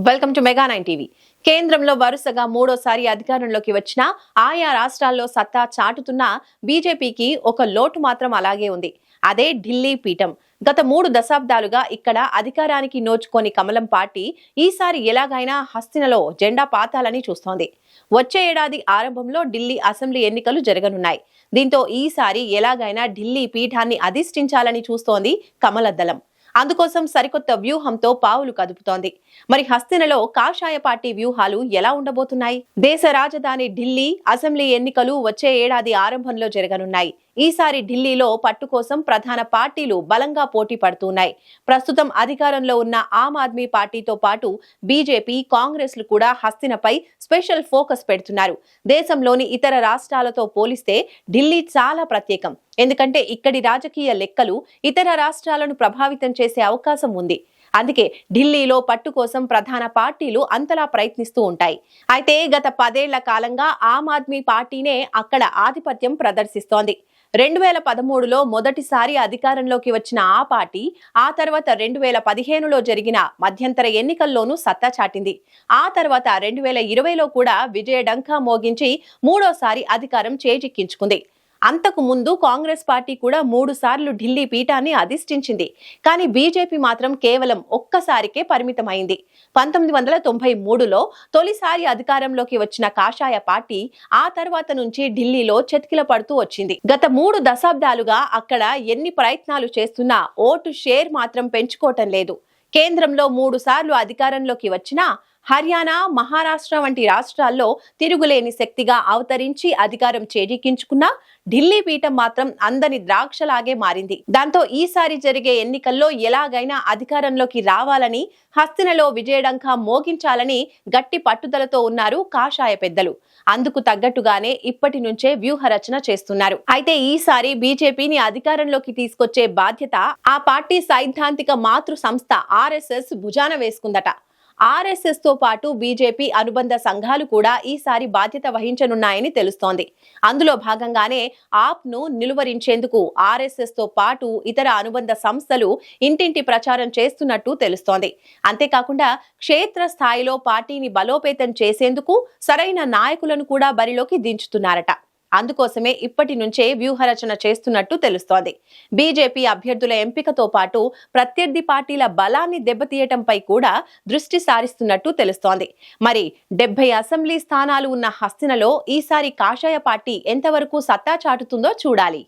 Welcome to mega 9 TV. కేంద్రంలో వరుసగా మూడోసారి అధికారంలోకి వచ్చిన ఆయా రాష్ట్రాల్లో సత్తా చాటుతున్న బీజేపీకి ఒక లోటు మాత్రం అలాగే ఉంది. అదే ఢిల్లీ పీఠం. గత 3 దశాబ్దాలుగా ఇక్కడ అధికారానికి నోచుకొని కమలం పార్టీ ఈసారి ఎలాగైనా హస్తినలో జెండా పాతాలని చూస్తోంది. వచ్చే ఏడాది ఆరంభంలో ఢిల్లీ అసెంబ్లీ ఎన్నికలు జరగనున్నాయి. దీంతో ఈసారి ఎలాగైనా ఢిల్లీ పీఠాన్ని అధిష్ఠించాలని చూస్తోంది కమల దళం. అందుకోసం సరికొత్త వ్యూహంతో పావులు కదుపుతోంది. మరి హస్తినలో కాషాయ పార్టీ వ్యూహాలు ఎలా ఉండబోతున్నాయి? దేశ రాజధాని ఢిల్లీ అసెంబ్లీ ఎన్నికలు వచ్చే ఏడాది ఆరంభంలో జరగనున్నాయి. ఈసారి ఢిల్లీలో పట్టు కోసం ప్రధాన పార్టీలు బలంగా పోటీ పడుతున్నాయి. ప్రస్తుతం అధికారంలో ఉన్న ఆమ్ ఆద్మీ పార్టీతో పాటు బీజేపీ, కాంగ్రెస్లు కూడా హస్తినపై స్పెషల్ ఫోకస్ పెడుతున్నారు. దేశంలోని ఇతర రాష్ట్రాలతో పోలిస్తే ఢిల్లీ చాలా ప్రత్యేకం. ఎందుకంటే ఇక్కడి రాజకీయ లెక్కలు ఇతర రాష్ట్రాలను ప్రభావితం చేసే అవకాశం ఉంది. అందుకే ఢిల్లీలో పట్టు కోసం ప్రధాన పార్టీలు అంతలా ప్రయత్నిస్తూ ఉంటాయి. అయితే గత 10 ఏళ్ల కాలంగా ఆమ్ ఆద్మీ పార్టీనే అక్కడ ఆధిపత్యం ప్రదర్శిస్తోంది. 2013లో మొదటిసారి అధికారంలోకి వచ్చిన ఆ పార్టీ ఆ తర్వాత 2015లో జరిగిన మధ్యంతర ఎన్నికల్లోనూ సత్తా చాటింది. ఆ తర్వాత 2020లో కూడా విజయడంకా మోగించి మూడోసారి అధికారం చేజిక్కించుకుంది. అంతకు ముందు కాంగ్రెస్ పార్టీ కూడా 3 సార్లు ఢిల్లీ పీఠాన్ని అధిష్ఠించింది. కానీ బీజేపీ మాత్రం కేవలం ఒక్కసారికే పరిమితమైంది. 1993లో తొలిసారి అధికారంలోకి వచ్చిన కాషాయ పార్టీ ఆ తర్వాత నుంచి ఢిల్లీలో చతికిల పడుతూ వచ్చింది. గత 3 దశాబ్దాలుగా అక్కడ ఎన్ని ప్రయత్నాలు చేస్తున్నా ఓటు షేర్ మాత్రం పెంచుకోవటం లేదు. కేంద్రంలో 3 సార్లు అధికారంలోకి వచ్చినా హర్యానా, మహారాష్ట్ర వంటి రాష్ట్రాల్లో తిరుగులేని శక్తిగా అవతరించి అధికారం చేజిక్కించుకున్న ఢిల్లీ పీఠం మాత్రం అందని ద్రాక్షలాగే మారింది. దాంతో ఈసారి జరిగే ఎన్నికల్లో ఎలాగైనా అధికారంలోకి రావాలని, హస్తినలో విజయడంకా మోగించాలని గట్టి పట్టుదలతో ఉన్నారు కాషాయ పెద్దలు. అందుకు తగ్గట్టుగానే ఇప్పటి నుంచే వ్యూహ రచన చేస్తున్నారు. అయితే ఈసారి బీజేపీని అధికారంలోకి తీసుకొచ్చే బాధ్యత ఆ పార్టీ సైద్ధాంతిక మాతృ సంస్థ ఆర్ఎస్ఎస్ భుజాన వేసుకుందట. ఆర్ఎస్ఎస్ తో పాటు బీజేపీ అనుబంధ సంఘాలు కూడా ఈసారి బాధ్యత వహించనున్నాయని తెలుస్తోంది. అందులో భాగంగానే ఆప్ ను నిలువరించేందుకు ఆర్ఎస్ఎస్ తో పాటు ఇతర అనుబంధ సంస్థలు ఇంటింటి ప్రచారం చేస్తున్నట్టు తెలుస్తోంది. అంతేకాకుండా క్షేత్ర స్థాయిలో పార్టీని బలోపేతం చేసేందుకు సరైన నాయకులను కూడా బరిలోకి దించుతున్నారట. అందుకోసమే ఇప్పటి నుంచే వ్యూహరచన చేస్తున్నట్టు తెలుస్తోంది. బీజేపీ అభ్యర్థుల ఎంపికతో పాటు ప్రత్యర్థి పార్టీల బలాన్ని దెబ్బతీయటంపై కూడా దృష్టి సారిస్తున్నట్టు తెలుస్తోంది. మరి 70 అసెంబ్లీ స్థానాలు ఉన్న హస్తినలో ఈసారి కాషాయ పార్టీ ఎంతవరకు సత్తా చాటుతుందో చూడాలి.